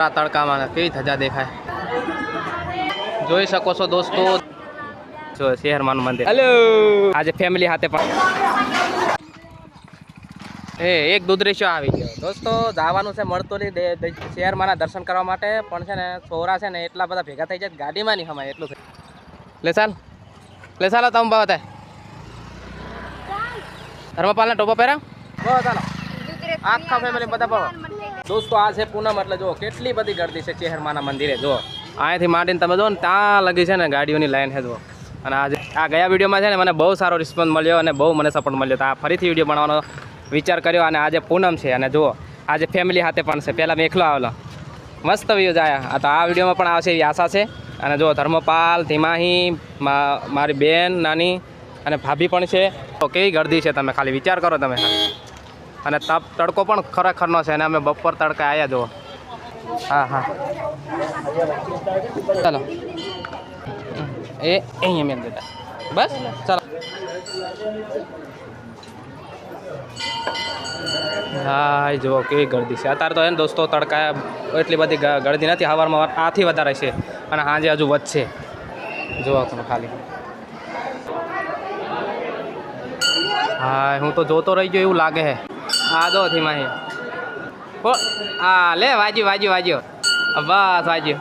આ તડકામાં કેવી ધજા દેખાય જોઈ શકો છો દોસ્તો જો શહેરમાંનું મંદિર હેલો આજે ફેમિલી સાથે પણ એક દુદ્રશ્ય આવી ગયો દોસ્તો જવાનું છે મળતો નહીં શહેરમાંના દર્શન કરવા માટે પણ છે ને છોરા છે ને એટલા બધા ભેગા થઈ જાય ગાડીમાં નહીં હમાય એટલું થઈ લે ચાલો તમે બાબત ધર્મપાલના ટોપા પહેર્યા બહુ ચાલો આખા ફેમિલી બધા બહુ દોસ્તો આ છે પૂનમ એટલે જો કેટલી બધી ગર્દી છે ચેહરમાના મંદિરે જો અહીંયાથી માંડીને તમે જો ને ત્યાં લગી છે ને ગાડીઓની લાઈન છે જો અને આજે આ ગયા વિડીયોમાં છે ને મને બહુ સારો રિસ્પોન્સ મળ્યો અને બહુ મને સપોર્ટ મળ્યો તો આ ફરીથી વિડીયો બનાવવાનો વિચાર કર્યો અને આજે પૂનમ છે અને જુઓ આજે ફેમિલી સાથે પણ છે પહેલાં મેં એકલો આવેલો મસ્ત વ્યૂઝ આવ્યા તો આ વિડીયોમાં પણ આવશે એવી આશા છે અને જો ધર્મપાલ ધીમાહી મારી બેન નાની અને ભાભી પણ છે તો કેવી ગર્દી છે તમે ખાલી વિચાર કરો તમે અને તડકો પણ ખરેખરનો છે અને અમે બપોર તડકા આવ્યા જુઓ હા હા ચાલો અહીંયા મેં દેતા બસ ચાલો હા જુઓ કેવી ગર્દી છે અત્યારે તો એને દોસ્તો તડકા એટલી બધી ગર્દી નથી સવારમાં આથી વધારે છે અને સાંજે હજુ વધશે જુઓ તમે ખાલી હા હું તો જોતો રહી ગયો એવું લાગે છે હા દો ધીમાહી હા લે વાજ્યો બસ વાજ્યો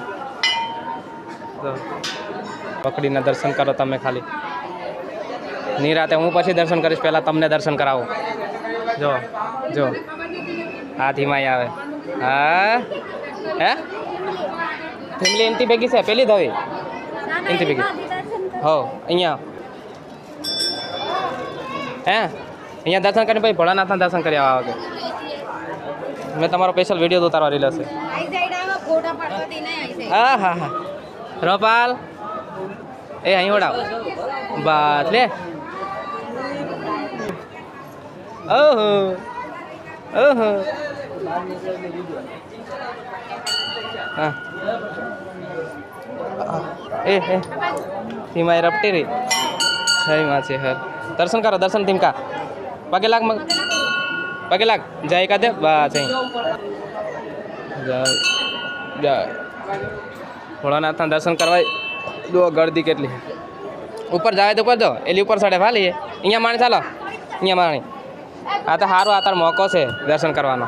પકડીને દર્શન કરો તમે ખાલી નિરાતે હું પછી દર્શન કરીશ પહેલાં તમને દર્શન કરાવો જો હા ધીમાઈ આવે હા હે ફેમિલી એનથી ભેગી છે પેલી ધવી એનથી ભેગી હો અહીંયા હે અહીંયા દર્શન કરીને ભાઈ ભોળાનાથના દર્શન કરી આવા વગર મેં તમારો સ્પેશિયલ વિડીયો ઉતારવા રેલો છે હા હા હા રોપાલ એ અહીં ઓડાવ બસ લે ઓહો ઓહો હા સીમાઈ રપટી રહી સહી માં છે હર દર્શન કરો દર્શન ટીમકા પગે લાગ જય કા દે બસ અહીં જય ભોળાનાથના દર્શન કરવા દો ગળદી કેટલી ઉપર જાય તો કરજો એલી ઉપર ચડે ભાલી અહીંયા માણી ચાલો અહીંયા માણી આ તો સારું આ તાર મોકો છે દર્શન કરવાનો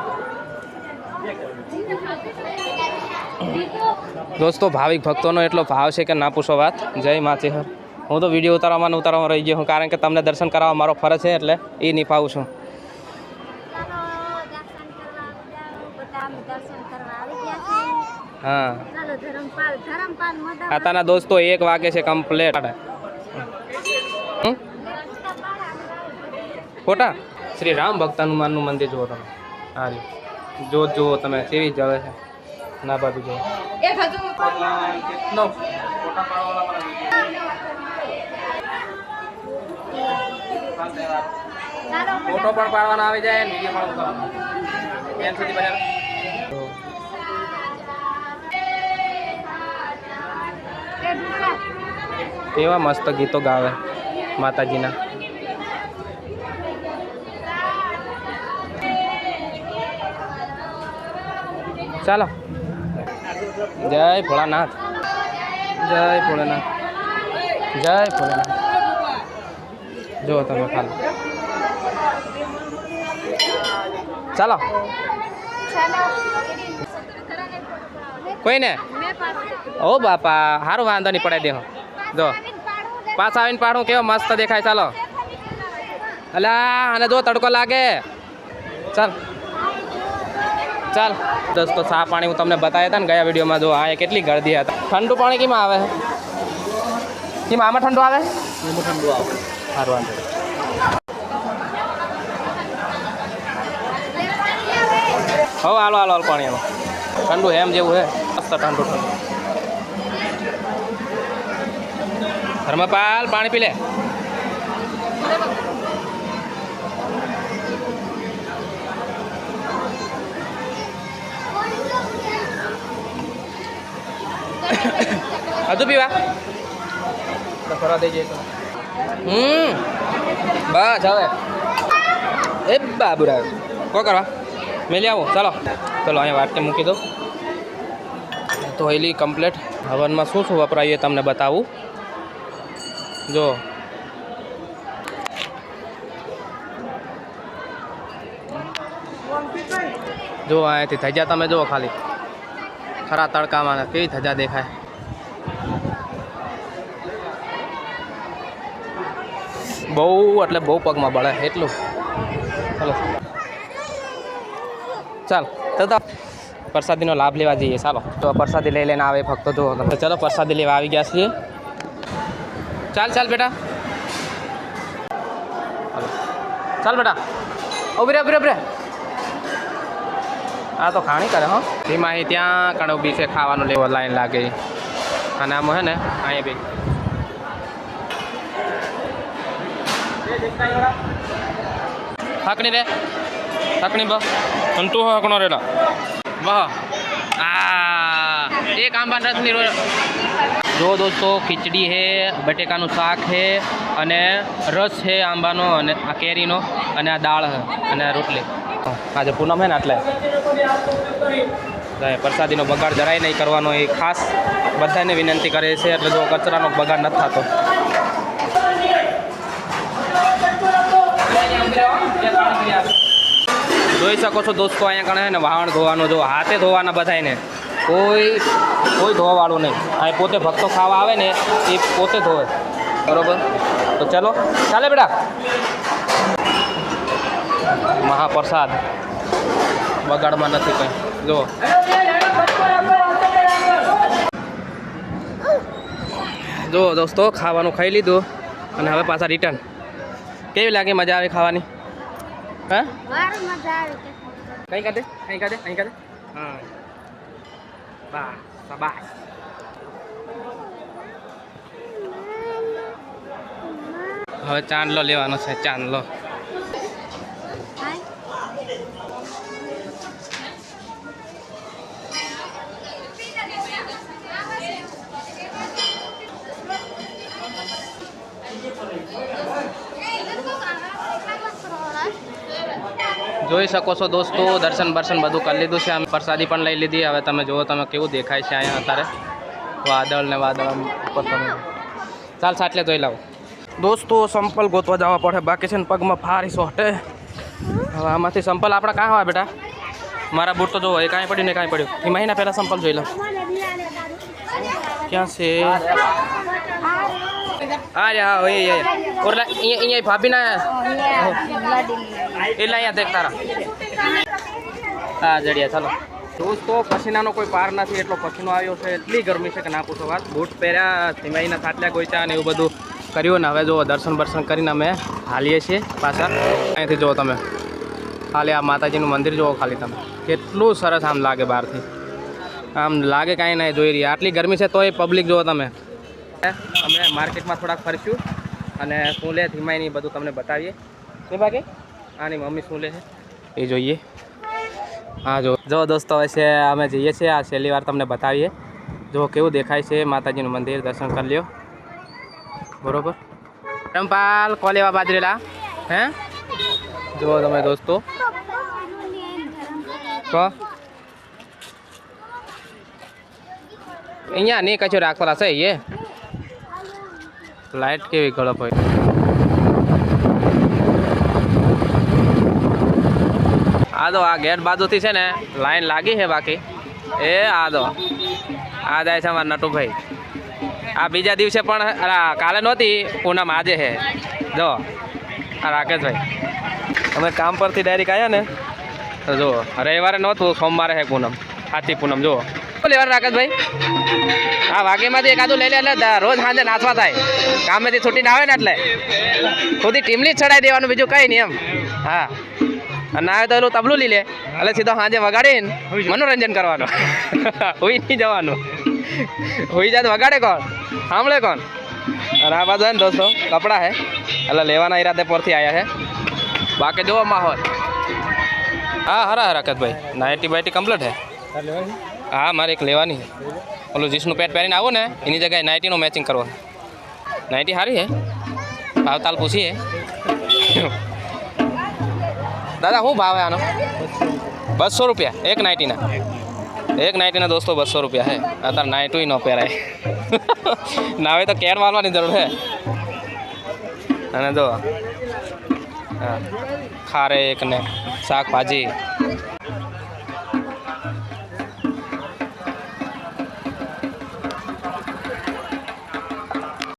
દોસ્તો ભાવિક ભક્તોનો એટલો ભાવ છે કે ના પૂછો વાત જય માચેહર હું તો વિડીયો ઉતારવામાં રહી ગયો હું કારણ કે તમને દર્શન કરાવવા મારો ફરજ છે એટલે એ નિભાવું છું હા આતાના દોસ્તો 1 વાગે છે કમ્પ્લેટ ખોટા શ્રી રામ ભક્ત હનુમાનનું મંદિર જુઓ તમે હા જુઓ તમે કેવી જવે છે ના બાજુ જુઓ ફોટો પણ પાડવાના આવી જાય વિડીયો પણ ઉતારવાનો એમ સુધી બને કેવા મસ્ત ગીતો ગાવે માતાજીના ચાલો જય ભોળાનાથ જય ભોળાનાથ જય ભોળાનાથ જો તમે ખાલી ચાલો કોઈને ઓ બાપા સારું વાંધો નહીં પડાવી દેહો જો પાછા આવીને પાડું કેવો મસ્ત દેખાય ચાલો અલા અને જો તડકો લાગે ચાલ દોસ્તો ચા પાણી હું તમને બતાવ્યા હતા ને ગયા વિડીયોમાં જો આ કેટલી ગર્દી હતા ઠંડુ પાણી કેમાં આવે કેમ આમાં ઠંડુ આવે ઠંડુ આવે સારું વાંધો હવે હાલો પાણી એમાં ઠંડુ એમ જેવું હે મસ્ત ઠંડુ ધર્મપાલ પાણી પી લે હજુ પીવા ફરવા દેજે બસ હવે એ બાબુરા કો કરવા મેલી આવો ચાલો અહીંયા વાટકે મૂકી દો ધોયેલી કમ્પ્લેટ. હવનમાં શું શું વપરાઈએ તમને બતાવું. જો જો અહીંયાથી ધજા તમે જુઓ ખાલી ખરા તડકામાં કેવી ધજા દેખાય. બહુ એટલે બહુ પગમાં બળે એટલું. ચાલો ચાલ તો પ્રસાદીનો લાભ લેવા જઈએ. ચાલો તો પ્રસાદી લઈ લઈને આવે ફક્ત જો તમે. ચાલો પ્રસાદી લેવા આવી ગયા છીએ. ચાલ ચાલ બેટા, ચાલ બેટા, ઉભી રે ઉભી રે ઉભી રે. આ તો ખાણી કરે હો. ધીમા ત્યાં કણ ઊભી છે ખાવાનું લેવો લાઈન લાગે. અને આમ હે ને અહીંયા બી હકણી રે હકણી બસ તું હકણો રેલા વાહ. એક આંબા રસની જો દોસ્તો ખીચડી છે, બટેકાનું શાક છે અને રસ છે આંબાનો અને આ કેરીનો અને આ દાળ છે અને આ રોટલી. આજે પૂનમ છે ને એટલે પ્રસાદીનો બગાડ જરાય નહીં કરવાનો એ ખાસ બધાને વિનંતી કરે છે. એટલે જો કચરાનો બગાડ નથી થતો. જોઈ શકો છો દોસ્તો અહીંયા કણે છે ને વાહણ ધોવાનું જો હાથે ધોવાના બધાને. કોઈ ધોવાવાળું નહીં. અહીં પોતે ભક્તો ખાવા આવે ને એ પોતે ધોવે. બરોબર તો ચલો ચાલે બેટા. મહાપ્રસાદ બગાડમાં નથી કંઈ. જો દોસ્તો ખાવાનું ખાઈ લીધું અને હવે પાછા રિટર્ન. કેવી લાગે? મજા આવે ખાવાની? હા કઈ કાઢે અહીં કાઢે અહીં કાઢે. હા બસ શાબાશ. હવે ચાંદલો લેવાનો છે. ચાંદલો જોઈ શકો છો દોસ્તો. દર્શન બધું કરી લીધું છે. આમ પ્રસાદી પણ લઈ લીધી. હવે તમે જુઓ તમે કેવું દેખાય છે અહીંયા અત્યારે વાદળ ને વાદળ ઉપર. તમે ચાલ સાટલે જોઈ લાવો દોસ્તો. સંપલ ગોતવા જવા પડે. બાકી છે ને પગમાં ફારી સોટે. હવે આમાંથી સંપલ આપણે કાં હોય બેટા? મારા બૂટ તો જોવો એ કાંઈ પડ્યું ને કાંઈ પડ્યું. એ મહિના પહેલાં સંપલ જોઈ લો ક્યાં છે. અરે હા ઓલા અહીંયા ભાભીના એટલે અહીંયા દેખ તારા. હા જડિયા ચાલો દોસ્તો. પસીનાનો કોઈ પાર નથી. એટલો પસીનો આવ્યો છે. એટલી ગરમી છે કે ના પૂછો વાત. બૂટ પહેર્યા, સિમાઈના ખાટલા ગોઈચા અને એવું બધું કર્યું ને હવે જુઓ દર્શન કરીને અમે હાલીએ છીએ પાછા. અહીંથી જુઓ તમે ખાલી આ માતાજીનું મંદિર જુઓ ખાલી તમે. કેટલું સરસ આમ લાગે બહારથી. આમ લાગે કાંઈ નહીં જોઈ રહી. આટલી ગરમી છે તોય પબ્લિક જુઓ તમે. અમે માર્કેટમાં થોડાક ફરશું અને શું લે ધીમાઈની બધું તમને બતાવીએ. શું બાકી આની મમ્મી શું લે છે એ જોઈએ. હા જો દોસ્તો હવે છે અમે જઈએ છીએ. આ છેલ્લી વાર તમને બતાવીએ. જો કેવું દેખાય છે માતાજીનું મંદિર. દર્શન કરી લ્યો. બરોબર રમપાલ કોલેવા બાજરેલા હે જુઓ તમે દોસ્તો. તો અહીંયા નહીં કચો રાખવાના છે એ લાઇટ કેવી ગળપ હોય. આ તો આ ગેટ બાજુથી છે ને લાઈન લાગી છે. બાકી એ આ તો આ જાય છે અમારા નટુભાઈ. આ બીજા દિવસે પણ કાલે નહોતી પૂનમ, આજે છે. જો આ રાકેશભાઈ અમે કામ પરથી ડાયરેક્ટ આવ્યા ને તો જુઓ રવિવારે નહોતું, સોમવારે છે પૂનમ. સાચી પૂનમ જુઓ. લેવાનું રાકેશભાઈ આ વાઘેમાંથી એકાદું લઈ લે એટલે રોજ સાંજે નાચવા થાય. કામેથી છૂટીને આવે ને એટલે ખુદી ટીમલી જ ચડાવી દેવાનું, બીજું કંઈ નહીં એમ. હા અને આવે તો એલું તબલું લઈ લે એટલે સીધો સાંજે વગાડીને મનોરંજન કરવાનું. હોઈ નહીં જવાનું. હોઈ જાય તો વગાડે કોણ, સાંભળે કોણ. અને આ બાજુ હે ને દોસ્તો કપડાં છે એટલે લેવાના ઈરાદે પરથી આવ્યા છે. બાકી જોવો માહોલ. હા હરા રાકેશભાઈ નાઇટી બાઇટી કમ્પ્લીટ છે. હા મારે એક લેવાની છે. ઓલું જીસનું પેટ પહેરીને આવું ને એની જગ્યાએ નાઇટીનું મેચિંગ કરવું. નાઇટી સારી છે. ભાવતાલ પૂછીએ. દાદા શું ભાવ આનો? 200 રૂપિયા એક નાઇટીના. એક નાઇટીના દોસ્તો 200 રૂપિયા હે અત્યારે નાઇટું ન પહેરાય નાવે તો કેન મારવાની જરૂર હે અને જો ખારેક ને શાકભાજી